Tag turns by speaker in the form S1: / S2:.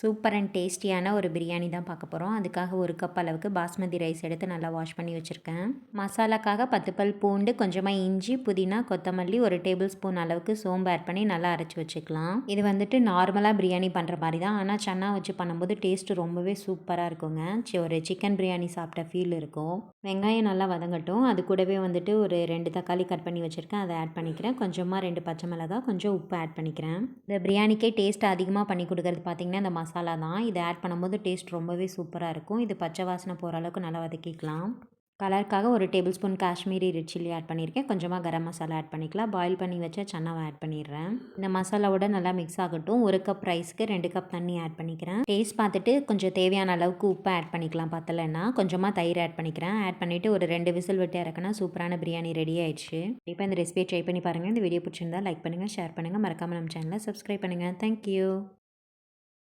S1: Super and டேஸ்டியான ஒரு பிரியாணி தான் பார்க்க போகிறோம். அதுக்காக ஒரு கப் அளவுக்கு பாஸ்மதி ரைஸ் எடுத்து நல்லா வாஷ் பண்ணி வச்சுருக்கேன். மசாலாக்காக 10 பல் பூண்டு, கொஞ்சமாக இஞ்சி, புதினா, கொத்தமல்லி, ஒரு டேபிள் ஸ்பூன் அளவுக்கு சோம்பு ஆட் பண்ணி நல்லா அரைச்சி வச்சுக்கலாம். இது வந்துட்டு நார்மலாக பிரியாணி பண்ணுற மாதிரி தான். ஆனால் சன்னா வச்சு பண்ணும்போது டேஸ்ட்டு ரொம்பவே சூப்பராக இருக்குங்க. ஒரு சிக்கன் பிரியாணி சாப்பிட்ட ஃபீல் இருக்கும். வெங்காயம் நல்லா வதங்கட்டும். அது கூடவே வந்துட்டு ஒரு 2 தக்காளி கட் பண்ணி வச்சுருக்கேன், அதை ஆட் பண்ணிக்கிறேன். கொஞ்சமாக 2 பச்சை மிளகாய், கொஞ்சம் உப்பு ஆட் பண்ணிக்கிறேன். இந்த பிரியாணிக்கே டேஸ்ட் அதிகமாக பண்ணி கொடுக்குறது பார்த்திங்கன்னா இந்த மசாலா தான். இதை ஆட் பண்ணும்போது டேஸ்ட் ரொம்பவே சூப்பராக இருக்கும். இது பச்சை வாசனை போகிற அளவுக்கு நல்லா வதக்கிக்கலாம். கலருக்காக ஒரு tablespoon Kashmiri red chilli add பண்ணியிருக்கேன். கொஞ்சமாக கரம் மசாலா ஆட் பண்ணிக்கலாம். பாயில் பண்ணி வச்ச சன்னாவை ஆட் பண்ணிடுறேன். இந்த மசாலாவோட நல்லா மிக்ஸ் ஆகட்டும். ஒரு கப் ரைஸ்க்கு 2 கப் தண்ணி ஆட் பண்ணிக்கிறேன். டேஸ்ட் பார்த்துட்டு கொஞ்சம் தேவையான அளவுக்கு உப்பு ஆட் பண்ணிக்கலாம். பத்தலைன்னா கொஞ்சமாக தயிர் ஆட் பண்ணிக்கிறேன். ஆட் பண்ணிவிட்டு ஒரு 2 விசில் விட்டு இறக்குனா சூப்பரான பிரியாணி ரெடி ஆயிடுச்சு. இப்போ இந்த ரெசிபியை ட்ரை பண்ணி பாருங்கள். இந்த வீடியோ பிடிச்சிருந்தா லைக் பண்ணுங்கள், ஷேர் பண்ணுங்கள். மறக்காமல் நம்ம சேனலை சப்ஸ்கிரைப் பண்ணுங்கள். தேங்க்யூ.